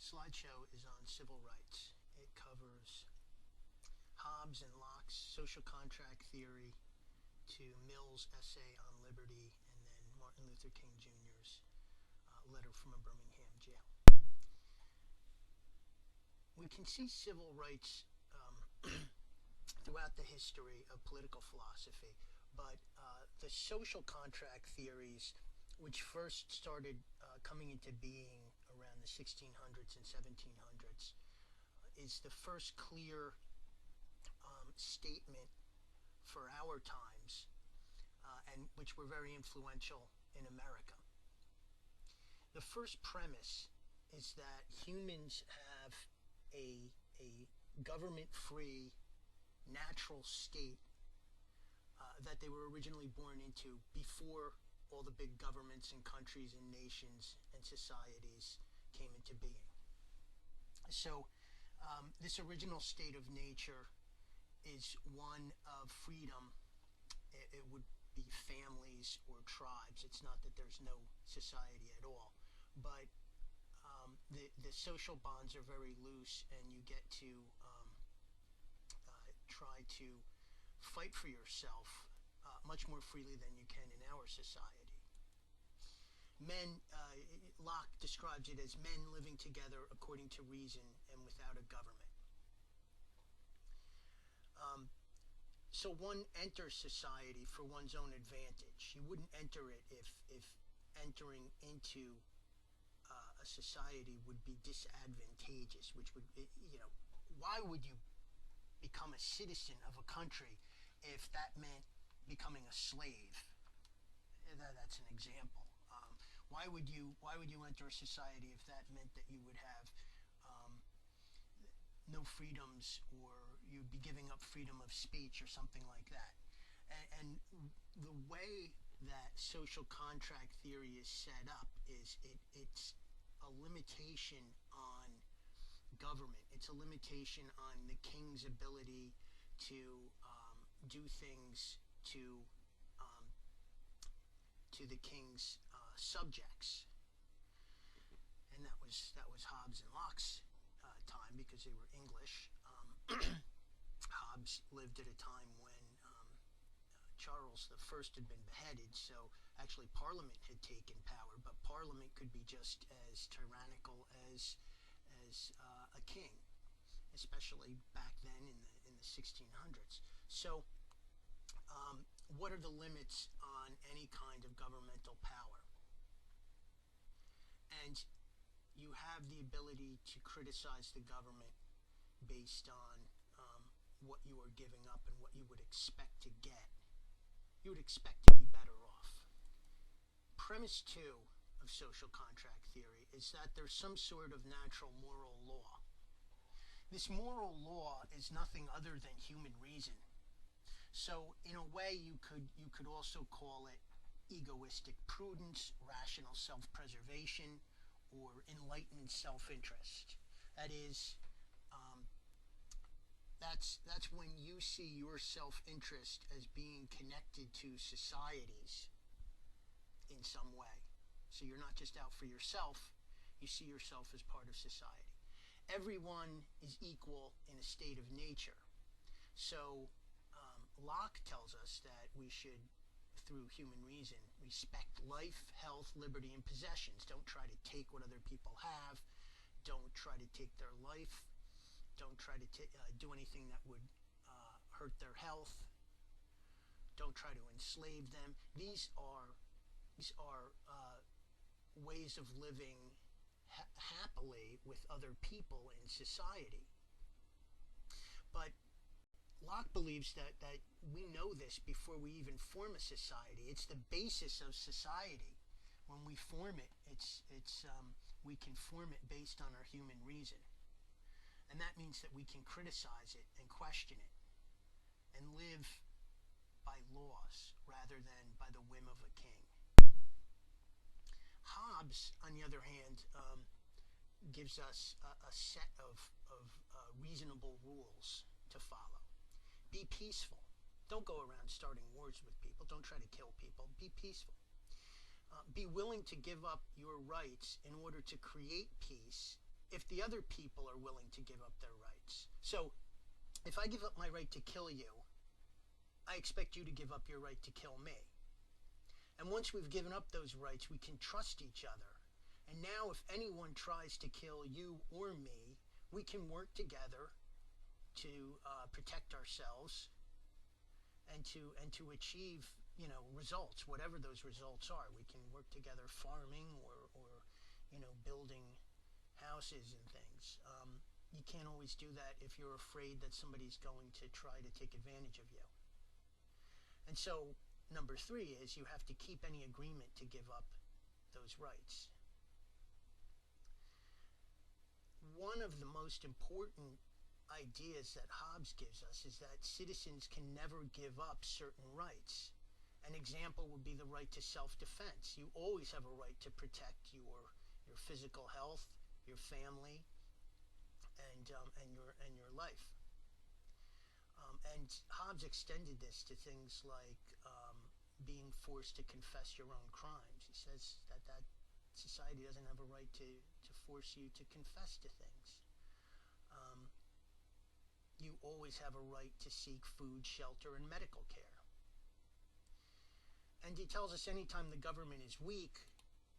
slideshow is on civil rights. It covers Hobbes and Locke's social contract theory to Mill's essay on liberty and then Martin Luther King Jr.'s letter from a Birmingham jail. We can see civil rights throughout the history of political philosophy, but the social contract theories, which first started coming into being around the 1600s and 1700s, is the first clear statement for our times, and which were very influential in America. The first premise is that humans have a government-free natural state that they were originally born into before all the big governments and countries and nations and societies came into being. So this original state of nature is one of freedom. It would be families or tribes. It's not that there's no society at all, but the social bonds are very loose, and you get to try to fight for yourself much more freely than you can in our society. Men, Locke describes it as men living together according to reason and without a government. So one enters society for one's own advantage. You wouldn't enter it if entering into a society would be disadvantageous, which would, why would you become a citizen of a country if that meant becoming a slave? That's an example. Why would you enter a society if that meant that you would have no freedoms, or you'd be giving up freedom of speech or something like that? And the way that social contract theory is set up is it's a limitation on government. It's a limitation on the king's ability to do things to the king's subjects, and that was Hobbes and Locke's time, because they were English. Hobbes lived at a time when Charles I had been beheaded, so actually Parliament had taken power, but Parliament could be just as tyrannical as a king, especially back then in the 1600s. So what are the limits on any kind of governmental power? And you have the ability to criticize the government based on what you are giving up and what you would expect to get. You would expect to be better off. Premise 2 of social contract theory is that there's some sort of natural moral law. This moral law is nothing other than human reason. So in a way, you could also call it egoistic prudence, rational self-preservation, or enlightened self-interest. That is, that's when you see your self-interest as being connected to societies in some way. So you're not just out for yourself, you see yourself as part of society. Everyone is equal in a state of nature. So Locke tells us that we should, through human reason, respect life, health, liberty, and possessions. Don't try to take what other people have. Don't try to take their life. Don't try to do anything that would hurt their health. Don't try to enslave them. These are ways of living happily with other people in society. But Locke believes that we know this before we even form a society. It's the basis of society. When we form it, we can form it based on our human reason. And that means that we can criticize it and question it and live by laws rather than by the whim of a king. Hobbes, on the other hand, gives us a set of reasonable rules to follow. Be peaceful. Don't go around starting wars with people. Don't try to kill people. Be peaceful. Be willing to give up your rights in order to create peace if the other people are willing to give up their rights. So if I give up my right to kill you, I expect you to give up your right to kill me. And once we've given up those rights, we can trust each other. And now if anyone tries to kill you or me, we can work together to protect ourselves and to achieve, results, whatever those results are. We can work together farming or building houses and things. You can't always do that if you're afraid that somebody's going to try to take advantage of you. And so number 3 is you have to keep any agreement to give up those rights. One of the most important ideas that Hobbes gives us is that citizens can never give up certain rights. An example would be the right to self-defense. You always have a right to protect your physical health, your family, and your life. And Hobbes extended this to things like being forced to confess your own crimes. He says that society doesn't have a right to force you to confess to things. You always have a right to seek food, shelter, and medical care. And he tells us anytime the government is weak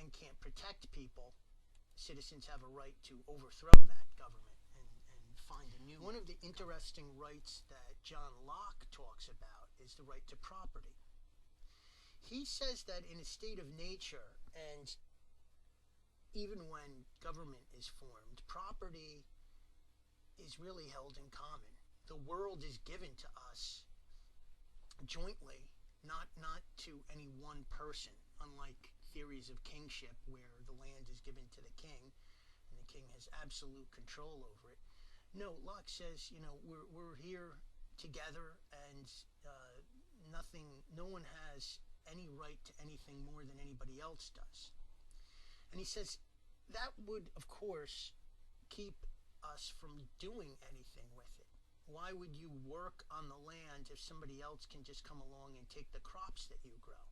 and can't protect people, citizens have a right to overthrow that government and find a new one. One of the interesting rights that John Locke talks about is the right to property. He says that in a state of nature, and even when government is formed, property is really held in common. The world is given to us jointly, not to any one person, unlike theories of kingship where the land is given to the king and the king has absolute control over it. No, Locke says, we're here together, and no one has any right to anything more than anybody else does. And he says that would, of course, keep us from doing anything with it. Why would you work on the land if somebody else can just come along and take the crops that you grow?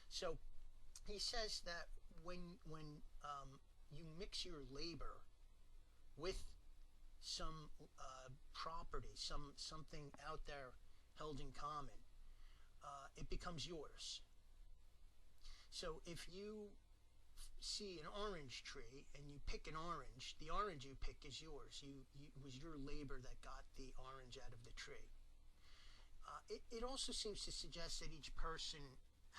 So he says that when you mix your labor with some property, something out there held in common, it becomes yours. So if you see an orange tree and you pick an orange, the orange you pick is yours. It was your labor that got the orange out of the tree. It also seems to suggest that each person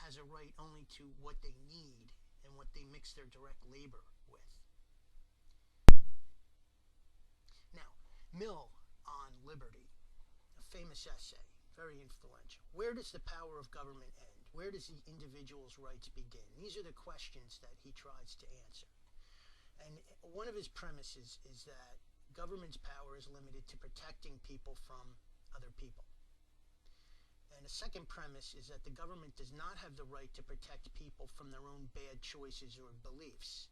has a right only to what they need and what they mix their direct labor with. Now, Mill on Liberty, a famous essay, very influential. Where does the power of government end? Where does the individual's rights begin? These are the questions that he tries to answer. And one of his premises is that government's power is limited to protecting people from other people. And a second premise is that the government does not have the right to protect people from their own bad choices or beliefs.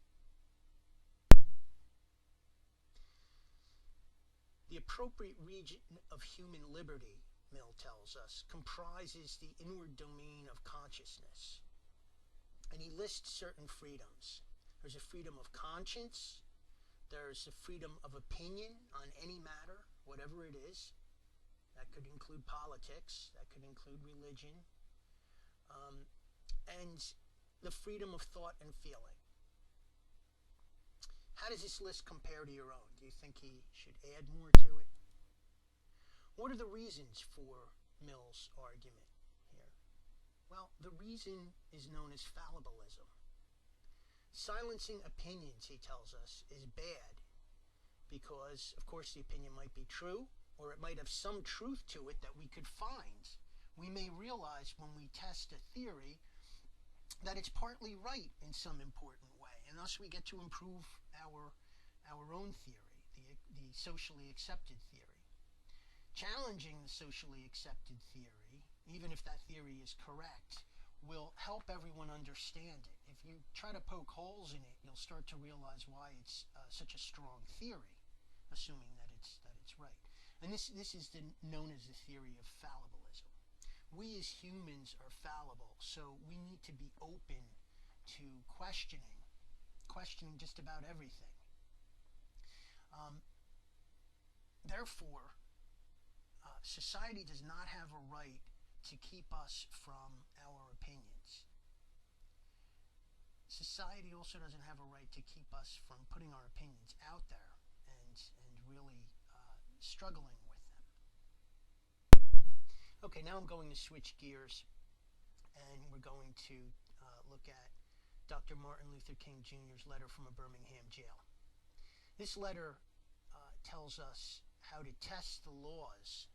The appropriate region of human liberty, Mill tells us, comprises the inward domain of consciousness. And he lists certain freedoms. There's a freedom of conscience. There's a freedom of opinion on any matter, whatever it is. That could include politics. That could include religion. And the freedom of thought and feeling. How does this list compare to your own? Do you think he should add more to it? What are the reasons for Mill's argument here? Well, the reason is known as fallibilism. Silencing opinions, he tells us, is bad because, of course, the opinion might be true, or it might have some truth to it that we could find. We may realize when we test a theory that it's partly right in some important way, and thus we get to improve our own theory, the socially accepted theory. Challenging the socially accepted theory, even if that theory is correct, will help everyone understand it. If you try to poke holes in it, you'll start to realize why it's such a strong theory, assuming that it's right. And this is known as the theory of fallibilism. We as humans are fallible, so we need to be open to questioning just about everything. Um, Therefore, society does not have a right to keep us from our opinions. Society also doesn't have a right to keep us from putting our opinions out there and really struggling with them. Okay, now I'm going to switch gears and we're going to look at Dr. Martin Luther King Jr.'s letter from a Birmingham jail. This letter tells us how to test the laws.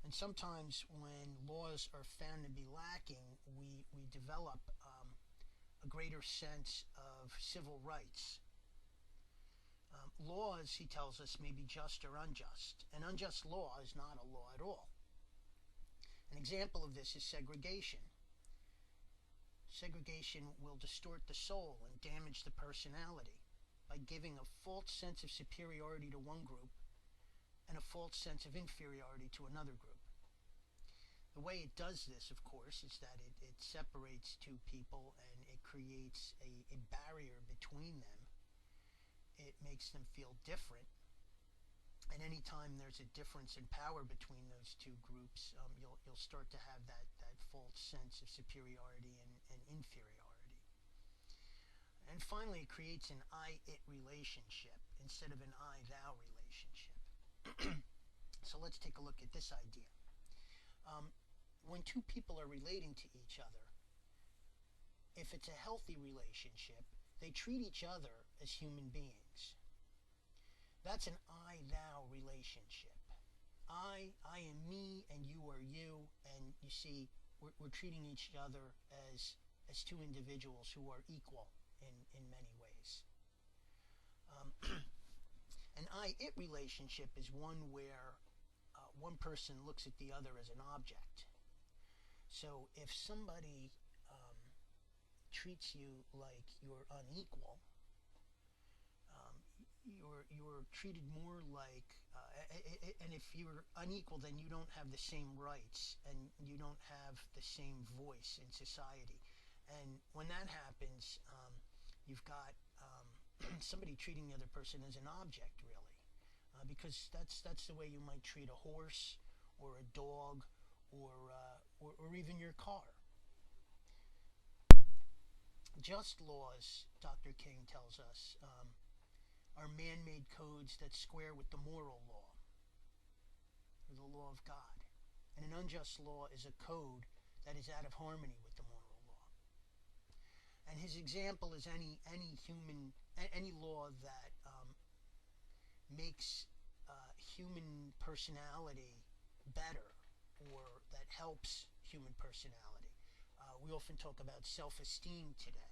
And sometimes when laws are found to be lacking, we develop a greater sense of civil rights. Laws, he tells us, may be just or unjust. An unjust law is not a law at all. An example of this is segregation. Segregation will distort the soul and damage the personality by giving a false sense of superiority to one group and a false sense of inferiority to another group. The way it does this, of course, is that it separates two people and it creates a barrier between them. It makes them feel different. And anytime there's a difference in power between those two groups, you'll start to have that false sense of superiority and inferiority. And finally, it creates an I-it relationship instead of an I-thou relationship. So let's take a look at this idea. When two people are relating to each other, if it's a healthy relationship, they treat each other as human beings. That's an I-thou relationship. I am me and you are you, and you see, we're treating each other as two individuals who are equal in many ways. An I-it relationship is one where one person looks at the other as an object. So if somebody treats you like you're unequal, you're treated more like, and if you're unequal, then you don't have the same rights and you don't have the same voice in society. And when that happens, you've got somebody treating the other person as an object, really, because that's the way you might treat a horse or a dog or even your car. Just laws, Dr. King tells us, are man-made codes that square with the moral law, or the law of God. And an unjust law is a code that is out of harmony with the moral law. And his example is any law that makes human personality better, or that helps human personality. We often talk about self-esteem today.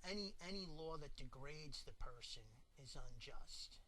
Any law that degrades the person is unjust.